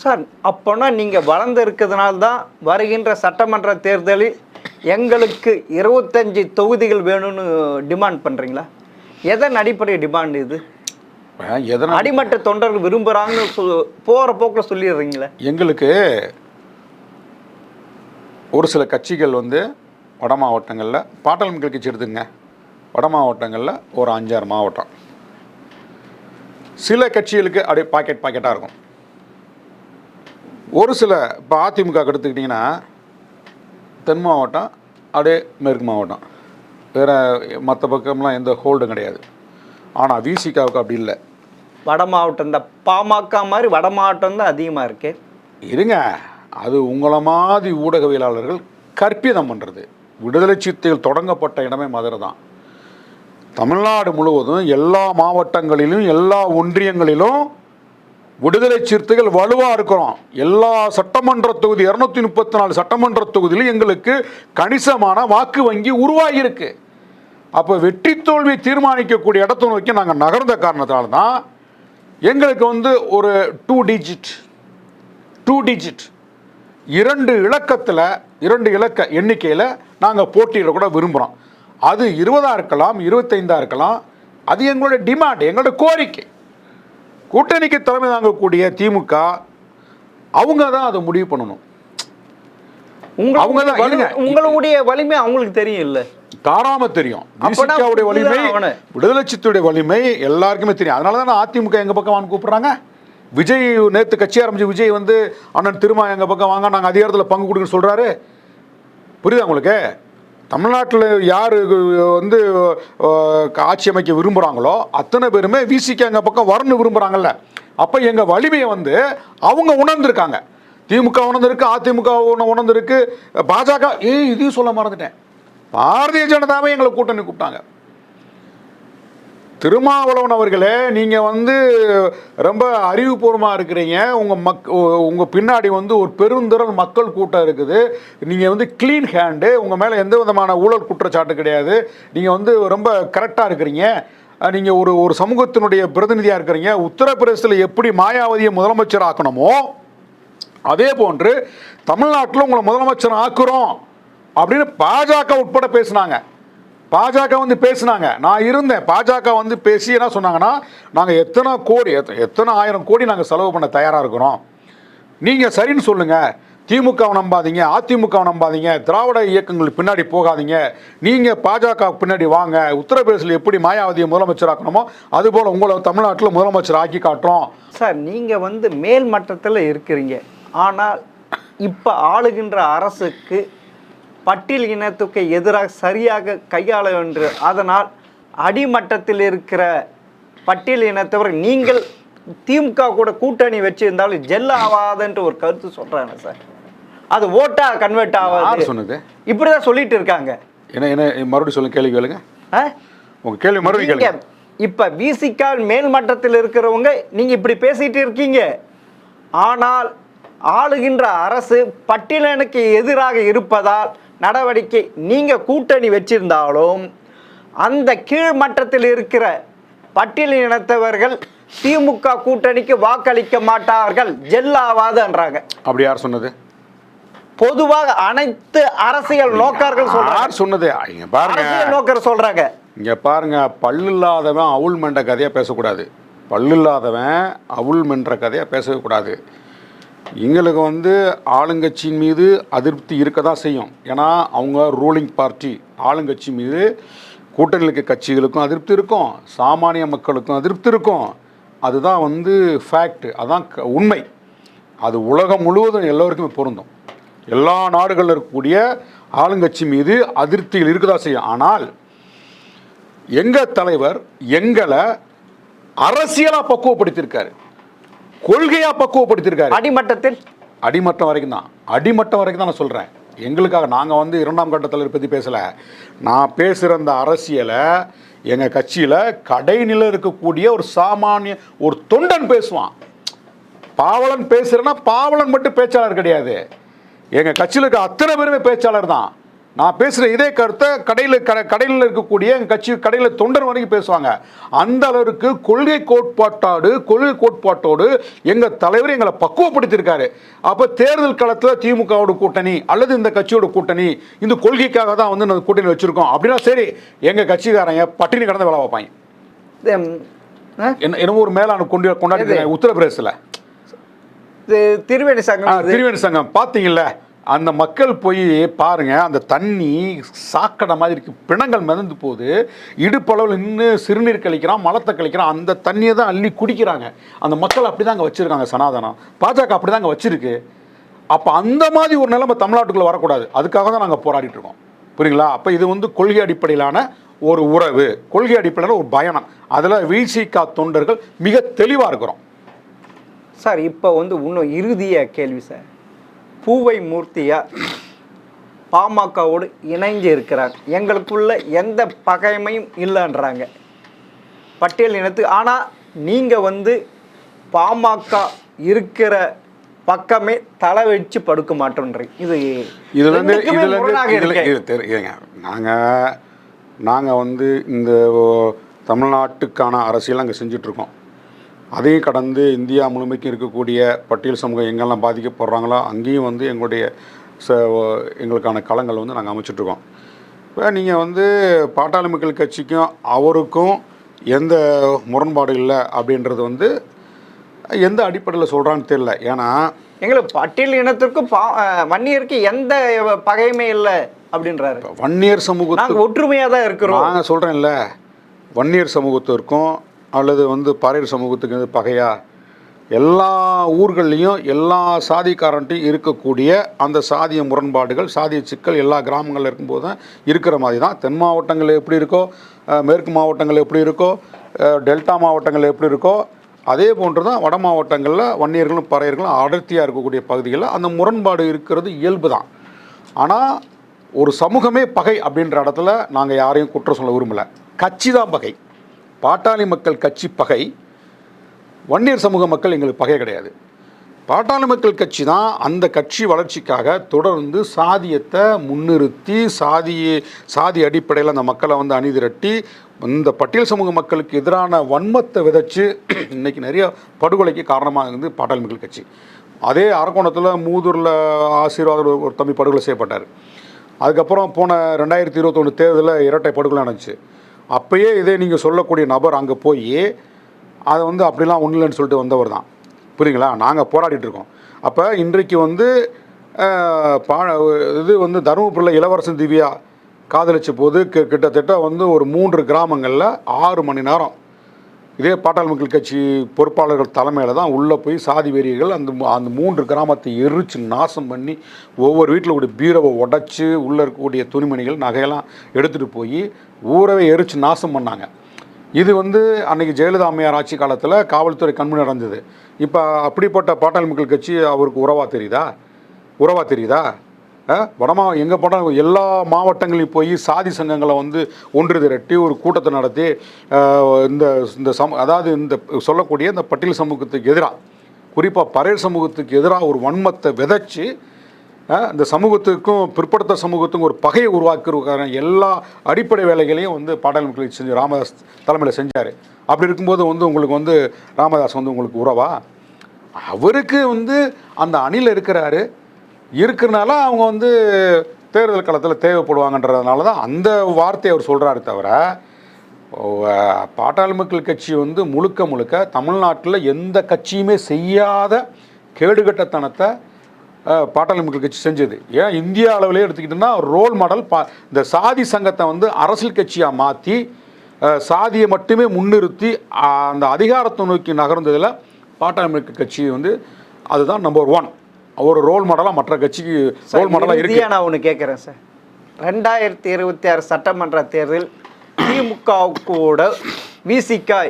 சார் அப்போனா நீங்கள் வளர்ந்து இருக்கிறதுனால தான் வருகின்ற சட்டமன்ற தேர்தலில் எங்களுக்கு 25 தொகுதிகள் வேணும்னு டிமாண்ட் பண்ணுறீங்களா? எதன் அடிப்படை டிமாண்ட் இது? அடிமட்ட தொண்டர்கள் விரும்புகிறாங்கன்னு போகிற போக்கில் சொல்லிடுறீங்களே. எங்களுக்கு ஒரு சில கட்சிகள் வந்து வட மாவட்டங்களில், பாட்டாளி மக்கள் கட்சி எடுத்துங்க, வட மாவட்டங்களில் ஒரு 5-6 மாவட்டம், சில கட்சிகளுக்கு அப்படியே பாக்கெட்டாக இருக்கும். ஒரு சில இப்போ அதிமுக எடுத்துக்கிட்டிங்கன்னா தென் மாவட்டம், அப்படியே மேற்கு மாவட்டம், வேறு மற்ற பக்கம்லாம் எந்த ஹோல்டும் கிடையாது. ஆனால் விசிகாவுக்கு அப்படி இல்லை. வட மாவட்டம் தான் பாமக மாதிரி வட மாவட்டம் தான் அதிகமாக இருக்கு. இருங்க, அது உங்களை மாதிரி ஊடகவியலாளர்கள் கற்பிதம் பண்ணுறது. விடுதலை சிறுத்தைகள் தொடங்கப்பட்ட இடமே மதுரை தான். தமிழ்நாடு முழுவதும் எல்லா மாவட்டங்களிலும் எல்லா ஒன்றியங்களிலும் விடுதலை சிறுத்தைகள் வலுவாக இருக்கிறோம். எல்லா சட்டமன்ற தொகுதி 234 சட்டமன்ற தொகுதியிலும் எங்களுக்கு கணிசமான வாக்கு வங்கி உருவாகியிருக்கு. அப்போ வெற்றி தோல்வியை தீர்மானிக்கக்கூடிய இடத்தை நோக்கி நாங்கள் நகர்ந்த காரணத்தால் தான் எங்களுக்கு வந்து ஒரு 2 டிஜிட் 2 இலக்க எண்ணிக்கையில் நாங்கள் போட்டியிட கூட விரும்புகிறோம். அது 20 இருக்கலாம், 25 இருக்கலாம். அது எங்களுடைய டிமாண்ட், எங்களுடைய கோரிக்கை. கூட்டணிக்கு தலைமை தாங்கக்கூடிய திமுக அவங்க தான் அதை முடிவு பண்ணணும். உங்களுடைய வலிமை அவங்களுக்கு தெரியும் இல்ல? தாராளமா தெரியும். விசிகாவுடைய வலிமை, விடுதலை சிறுத்தையுடைய வலிமை எல்லாருக்குமே தெரியும். அதனால தான் அதிமுக எங்க பக்கம் வாங்க கூப்பிடுறாங்க. விஜய் நேற்று கட்சி ஆரம்பிச்சு விஜய் வந்து அண்ணன் திருமா எங்க பக்கம் வாங்க, நாங்கள் அதிகாரத்தில் பங்கு கொடுக்க சொல்றாரு. புரியுதா உங்களுக்கு? தமிழ்நாட்டில் யார் வந்து ஆட்சி அமைக்க விரும்புகிறாங்களோ அத்தனை பேருமே விசிக எங்கள் பக்கம் வரணும்னு விரும்புகிறாங்கல்ல. அப்போ எங்கள் வலிமையை வந்து அவங்க உணர்ந்துருக்காங்க. திமுக உணர்ந்துருக்கு, அதிமுக உணர்ந்துருக்கு, பாஜக இதையும் சொல்ல மறந்துட்டேன், பாரதிய ஜனதாவே எங்களை கூட்டணி கூப்பிட்டாங்க. திருமாவளவன் அவர்களே, நீங்கள் வந்து ரொம்ப அறிவுபூர்வமாக இருக்கிறீங்க. உங்கள் பின்னாடி வந்து ஒரு பெருந்திரள் மக்கள் கூட்டம் இருக்குது. நீங்கள் வந்து க்ளீன் ஹேண்டு, உங்கள் மேலே எந்த விதமான ஊழல் குற்றச்சாட்டு கிடையாது. நீங்கள் வந்து ரொம்ப கரெக்டாக இருக்கிறீங்க. நீங்கள் ஒரு சமூகத்தினுடைய பிரதிநிதியாக இருக்கிறீங்க. உத்தரப்பிரதேசத்தில் எப்படி மாயாவதியை முதலமைச்சர் ஆக்கணுமோ அதே போன்று தமிழ்நாட்டில் உங்களை முதலமைச்சர் ஆக்குறோம் அப்படின்னு பாஜக உட்பட பேசினாங்க. பாஜக வந்து பேசினாங்க, நான் இருந்தேன். பாஜக வந்து பேசி என்ன சொன்னாங்கன்னா, நாங்கள் எத்தனை ஆயிரம் கோடி நாங்கள் செலவு பண்ண தயாராக இருக்கிறோம், நீங்கள் சரின்னு சொல்லுங்கள், திமுகவை நம்பாதீங்க, அதிமுகவை நம்பாதீங்க, திராவிட இயக்கங்கள் பின்னாடி போகாதீங்க, நீங்கள் பாஜக பின்னாடி வாங்க, உத்தரப்பிரதேசத்தில் எப்படி மாயாவதியை முதலமைச்சர் ஆக்கணுமோ அதுபோல் உங்களை தமிழ்நாட்டில் முதலமைச்சர் ஆக்கி காட்டுறோம். சார், நீங்கள் வந்து மேல் மட்டத்தில் இருக்கிறீங்க. ஆனால் இப்போ ஆளுகின்ற அரசுக்கு பட்டியல் இனத்துக்கு எதிராக சரியாக கையாள வேண்டும். அதனால் அடிமட்டத்தில் இருக்கிற பட்டியல் இனத்தவர் நீங்கள் திமுக கூட கூட்டணி வச்சிருந்தாலும் ஜெல் ஆகாதுன்ற ஒரு கருத்து சொல்றாங்க சார். அது ஓட்டா கன்வெர்ட் ஆகாது சொன்னது இப்படிதான் சொல்லிட்டு இருக்காங்க. என்ன மறுபடியும் சொல்லுங்க, கேள்வி கேளுங்க. உங்க கேள்வி மறுபடியும் கேளுங்க. இப்ப விசிக மேல் மட்டத்தில் இருக்கிறவங்க நீங்க இப்படி பேசிட்டு இருக்கீங்க. ஆனால் ஆளுகின்ற அரசு பட்டியலினுக்கு எதிராக இருப்பதால் நடவடிக்கை நீங்க கூட்டணி வச்சிருந்தாலும் அந்த கீழ் மட்டத்தில் இருக்கிற பட்டியல் இனத்தவர்கள் திமுக கூட்டணிக்கு வாக்களிக்க மாட்டார்கள், ஜெல்லாவாதுன்றாங்க. அப்படி யார் சொன்னது? பொதுவாக அனைத்து அரசியல் நோக்கர்கள் சொல்றாங்க. யார் சொன்னது? இங்க பாருங்க, அரசியல் நோக்கர் சொல்றாங்க. இங்க பாருங்க, பல்லில்லாதவன் அவுள் மென்ற கதையா பேசக்கூடாது. பல்லில்லாதவன் அவுள் மென்ற கதையா பேசவே கூடாது. எங்களுக்கு வந்து ஆளுங்கட்சியின் மீது அதிருப்தி இருக்க தான் செய்யும். ஏன்னா அவங்க ரூலிங் பார்ட்டி. ஆளுங்கட்சி மீது கூட்டணி இருக்க கட்சிகளுக்கும் அதிருப்தி இருக்கும், சாமானிய மக்களுக்கும் அதிருப்தி இருக்கும். அதுதான் வந்து ஃபேக்ட், அதுதான் உண்மை. அது உலகம் முழுவதும் எல்லோருக்குமே பொருந்தும். எல்லா நாடுகளில் இருக்கக்கூடிய ஆளுங்கட்சி மீது அதிருப்திகள் இருக்க தான் செய்யும். ஆனால் எங்கள் தலைவர் எங்களை அரசியலாக பக்குவப்படுத்தியிருக்காரு, கொள்கையாக பக்குவப்படுத்தியிருக்காரு. அடிமட்டம் வரைக்கும் தான் நான் சொல்கிறேன். எங்களுக்காக நாங்கள் வந்து 2ஆம் கட்ட தலைவர் பற்றி பேசலை. நான் பேசுகிற அந்த அரசியலை எங்கள் கட்சியில் கடைநிலை இருக்கக்கூடிய ஒரு சாமானிய ஒரு தொண்டன் பேசுவான். பாவலன் பேசுகிறேன்னா பாவலன் மட்டும் பேச்சாளர் கிடையாது. எங்கள் கட்சியில் இருக்க அத்தனை பேருமே பேச்சாளர் தான். நான் பேசுகிற இதே கருத்தை கடையில் இருக்கக்கூடிய எங்கள் கட்சி கடையில் தொண்டர் வரைக்கும் பேசுவாங்க. அந்த அளவுக்கு கொள்கை கோட்பாட்டோடு எங்கள் தலைவர் எங்களை பக்குவப்படுத்தியிருக்காரு. அப்போ தேர்தல் களத்தில் திமுகவோட கூட்டணி அல்லது இந்த கட்சியோட கூட்டணி இந்த கொள்கைக்காக தான் வந்து நாங்கள் கூட்டணி வச்சுருக்கோம் அப்படின்னா சரி, எங்கள் கட்சிக்காரங்க பட்டினி கடந்த வேலை வைப்பாங்க. என்னமோ ஒரு மேலான கொண்டாடி உத்தரப்பிரதேசத்தில் திரிவேணி சங்கம் பார்த்தீங்கல்ல, அந்த மக்கள் போய் பாருங்க, அந்த தண்ணி சாக்கடை மாதிரி இருக்கு, பிணங்கள் மிதந்து போகுது, இடுப்பளவில் நின்று சிறுநீர் கழிக்கிறான், மலத்தை கழிக்கிறான், அந்த தண்ணியை தான் அள்ளி குடிக்கிறாங்க. அந்த மக்கள் அப்படி தாங்க வச்சிருக்காங்க. சனாதனம் பாஜக அப்படி தாங்க வச்சிருக்கு. அப்போ அந்த மாதிரி ஒரு நிலைமை தமிழ்நாட்டுக்குள்ளே வரக்கூடாது. அதுக்காக தான் நாங்கள் போராடிட்டு இருக்கோம். புரியுங்களா? அப்போ இது வந்து கொள்கை அடிப்படையிலான ஒரு உறவு, கொள்கை அடிப்படையில் ஒரு பயணம். அதில் விசிக தொண்டர்கள் மிக தெளிவாக இருக்கிறோம் சார். இப்போ வந்து இன்னும் இறுதிய கேள்வி சார், பூவை மூர்த்தியா பாமகவோடு இணைஞ்சு இருக்கிறாங்க, எங்களுக்குள்ள எந்த பகைமையும் இல்லைன்றாங்க பட்டியல் இனத்து. ஆனால் நீங்கள் வந்து பாமக இருக்கிற பக்கமே தலை வச்சு படுக்க மாட்டோன்றீங்க. நாங்கள் வந்து இந்த தமிழ்நாட்டுக்கான அரசியல் அங்கே செஞ்சிட்ருக்கோம். அதையும் கடந்து இந்தியா முழுமைக்கும் இருக்கக்கூடிய பட்டியல் சமூகம் எங்கெல்லாம் பாதிக்கப்படுறாங்களோ அங்கேயும் வந்து எங்களுக்கான களங்கள் வந்து நாங்கள் அமைச்சிட்ருக்கோம். இப்போ நீங்கள் வந்து பாட்டாளி மக்கள் கட்சிக்கும் அவருக்கும் எந்த முரண்பாடு இல்லை அப்படின்றது வந்து எந்த அடிப்படையில் சொல்கிறான்னு தெரியல. ஏன்னா எங்களுக்கு பட்டியல் இனத்திற்கும் வன்னியருக்கு எந்த பகையுமே இல்லை அப்படின்றாரு. வன்னியர் சமூகத்துக்கு ஒற்றுமையாக தான் இருக்கிறோம். நாங்கள் சொல்கிறேன்ல, வன்னியர் சமூகத்திற்கும் அல்லது வந்து பாறையர் சமூகத்துக்கு வந்து பகையா, எல்லா ஊர்கள்லேயும் எல்லா சாதிக்காரன்ட்டையும் இருக்கக்கூடிய அந்த சாதிய முரண்பாடுகள், சாதிய சிக்கல் எல்லா கிராமங்களில் இருக்கும்போது தான் இருக்கிற மாதிரி தான். தென் மாவட்டங்கள் எப்படி இருக்கோ, மேற்கு மாவட்டங்கள் எப்படி இருக்கோ, டெல்டா மாவட்டங்கள் எப்படி இருக்கோ, அதே போன்று தான் வட மாவட்டங்களில் வன்னியர்களும் பறையர்களும் அடர்த்தியாக இருக்கக்கூடிய பகுதிகளில் அந்த முரண்பாடு இருக்கிறது இயல்பு தான். ஆனால் ஒரு சமூகமே பகை அப்படின்ற இடத்துல நாங்கள் யாரையும் குற்றம் சொல்ல விரும்பலை. கட்சி தான் பகை. பாட்டாளி மக்கள் கட்சி பகை, வன்னியர் சமூக மக்கள் எங்களுக்கு பகை கிடையாது. பாட்டாளி மக்கள் கட்சி தான் அந்த கட்சி வளர்ச்சிக்காக தொடர்ந்து சாதியத்தை முன்னிறுத்தி சாதி அடிப்படையில் அந்த மக்களை வந்து அணிதிரட்டி இந்த பட்டியல் சமூக மக்களுக்கு எதிரான வன்மத்தை விதைச்சு இன்றைக்கி நிறைய படுகொலைக்கு காரணமாக இருந்து பாட்டாளி மக்கள் கட்சி. அதே அரக்கோணத்தில் மூதூரில் ஆசீர்வாதம் ஒரு தம்பி படுகொலை செய்யப்பட்டார். அதுக்கப்புறம் போன 2021 தேர்தலில் இரட்டை படுகொலை நடந்துச்சு. அப்போயே இதே நீங்கள் சொல்லக்கூடிய நபர் அங்கே போய் அதை வந்து அப்படிலாம் ஒன்றும் இல்லைன்னு சொல்லிட்டு வந்தவர் தான். புரியுங்களா? நாங்கள் போராடிட்டு இருக்கோம். அப்போ இன்றைக்கு வந்து இது வந்து தருமபுரியில் இளவரசன் திவ்யா காதலிச்ச போது கிட்டத்தட்ட வந்து ஒரு 3 கிராமங்களில் 6 மணி நேரம் இதே பாட்டாளி மக்கள் கட்சி பொறுப்பாளர்கள் தலைமையில் தான் உள்ளே போய் சாதி வெறியர்கள் அந்த 3 கிராமத்தை எரிச்சு நாசம் பண்ணி ஒவ்வொரு வீட்டில் கூடிய பீரவை உடைச்சி உள்ளே இருக்கக்கூடிய துணிமணிகள் நகையெல்லாம் எடுத்துகிட்டு போய் ஊரவே எரிச்சு நாசம் பண்ணாங்க. இது வந்து அன்றைக்கி ஜெயலலிதா அம்மையார் ஆட்சி காலத்தில் காவல்துறை கண்முன் நடந்தது. இப்போ அப்படிப்பட்ட பாட்டாளி மக்கள் கட்சி அவருக்கு உறவா தெரியுதா? எங்கே போனால் எல்லா மாவட்டங்களையும் போய் சாதி சங்கங்களை வந்து ஒன்று திரட்டி ஒரு கூட்டத்தை நடத்தி அதாவது இந்த சொல்லக்கூடிய இந்த பட்டியல் சமூகத்துக்கு எதிராக, குறிப்பாக பறையர் சமூகத்துக்கு எதிராக ஒரு வன்மத்தை விதைச்சி இந்த சமூகத்துக்கும் பிற்படுத்த சமூகத்துக்கும் ஒரு பகையை உருவாக்குறதுக்கான எல்லா அடிப்படை வேலைகளையும் வந்து பாட்டாளி மக்கள் செஞ்சு ராமதாஸ் தலைமையில் செஞ்சார். அப்படி இருக்கும்போது வந்து உங்களுக்கு வந்து ராமதாஸ் வந்து உங்களுக்கு உறவா? அவருக்கு வந்து அந்த அணியில் இருக்கிறனால அவங்க வந்து தேர்தல் காலத்தில் தேவைப்படுவாங்கன்றதுனால தான் அந்த வார்த்தையை அவர் சொல்கிறாரு. தவிர பாட்டாளி மக்கள் கட்சி வந்து முழுக்க தமிழ்நாட்டில் எந்த கட்சியுமே செய்யாத கேடுகட்டத்தனத்தை பாட்டாளி மக்கள் கட்சி செஞ்சது. ஏன் இந்தியா அளவிலே எடுத்துக்கிட்டோம்னா ரோல் மாடல் இந்த சாதி சங்கத்தை வந்து அரசியல் கட்சியாக மாற்றி சாதியை மட்டுமே முன்னிறுத்தி அந்த அதிகாரத்தை நோக்கி நகர்ந்ததில் பாட்டாளி மக்கள் கட்சி வந்து அதுதான் நம்பர் 1 ஒரு ரோல் மாடலாக மற்ற கட்சிக்கு ரோல் மாடலாக இருக்கு. நான் ஒன்று கேட்குறேன் சார், 2026 சட்டமன்ற தேர்தல் திமுகவோட விசிக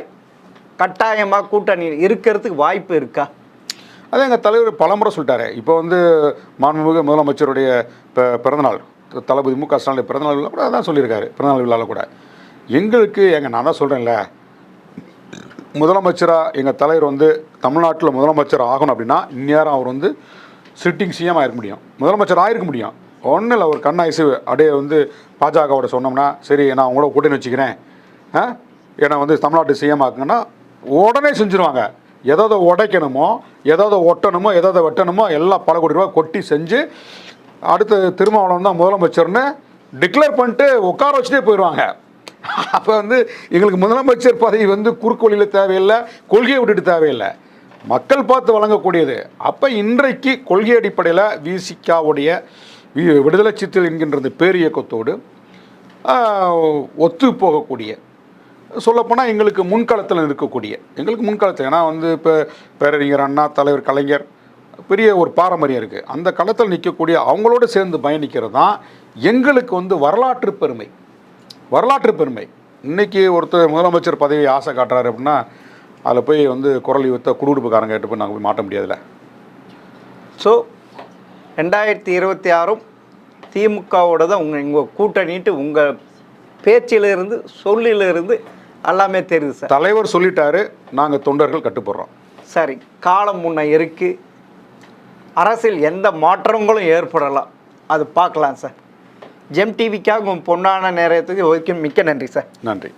கட்டாயமாக கூட்டணி இருக்கிறதுக்கு வாய்ப்பு இருக்கா? அதே எங்கள் தலைவர் பலமுறை சொல்லிட்டாரு. இப்போ வந்து மாண்புமிகு முதலமைச்சருடைய பிறந்தநாள், தளபதி மு.க. ஸ்டாலின் பிறந்தநாள் விழா கூட அதான் சொல்லியிருக்காரு. பிறந்தநாள் விழாவில் கூட எங்களுக்கு நான் தான் சொல்கிறேன்ல, முதலமைச்சராக எங்கள் தலைவர் வந்து தமிழ்நாட்டில் முதலமைச்சர் ஆகணும் அப்படின்னா இந்நேரம் அவர் வந்து சிட்டிங் சிஎம் ஆகிருக்க முடியும், முதலமைச்சர் ஆகிருக்க முடியும். ஒன்றும் இல்லை, ஒரு கண்ணாய்ஸு அப்படியே வந்து பாஜகவோட சொன்னோம்னா சரி நான் உங்களோட கூட்டணி வச்சுக்கிறேன், ஏன்னா வந்து தமிழ்நாட்டு சிஎம் ஆக்குங்கன்னா உடனே செஞ்சுருவாங்க. எதாவது உடைக்கணுமோ, எதாவது ஒட்டணுமோ, எதாவது வெட்டணுமோ எல்லாம் பல கோடி ரூபா கொட்டி செஞ்சு அடுத்த திருமாவளவன் தான் முதலமைச்சர்னு டிக்ளேர் பண்ணிட்டு உட்கார வச்சுட்டே போயிடுவாங்க. அப்போ வந்து எங்களுக்கு முதலமைச்சர் பதவி வந்து குறுக்கு வழியில் தேவையில்லை, கொள்கையை விட்டுட்டு தேவையில்லை, மக்கள் பார்த்து வழங்கக்கூடியது. அப்போ இன்றைக்கு கொள்கை அடிப்படையில் விசிகாவுடைய விடுதலை சிறுத்தைகள் என்கின்ற பேர் இயக்கத்தோடு ஒத்து போகக்கூடிய, சொல்லப்போனால் எங்களுக்கு முன்களத்தில் இருக்கக்கூடிய, ஏன்னா வந்து இப்போ பேரறிஞர் அண்ணா, தலைவர் கலைஞர் பெரிய ஒரு பாரம்பரியம் இருக்குது. அந்த களத்தில் நிற்கக்கூடிய அவங்களோடு சேர்ந்து பயணிக்கிறது தான் எங்களுக்கு வந்து வரலாற்று பெருமை. வரலாற்று பெருமை. இன்றைக்கி ஒருத்தர் முதலமைச்சர் பதவி ஆசை காட்டுறாரு அப்படின்னா அதில் போய் வந்து குரல் யுத்த குடுகுடுப்புக்காரங்க கேட்டு போய் நாங்கள் போய் மாட்ட முடியாதுல்ல. ஸோ 2026 திமுகவோட தான் உங்கள் கூட்டணிட்டு உங்கள் பேச்சிலிருந்து சொல்லிலிருந்து எல்லாமே தெரியுது சார். தலைவர் சொல்லிட்டாரு, நாங்கள் தொண்டர்கள் கட்டுப்படுறோம். சரி, காலம் முன்ன இருக்கு, அரசியல் எந்த மாற்றங்களும் ஏற்படலாம், அது பார்க்கலாம் சார். ஜெம் டிவிக்காக உங்கள் பொன்னான நேரத்துக்கு ஒதுக்கி மிக்க நன்றி சார். நன்றி.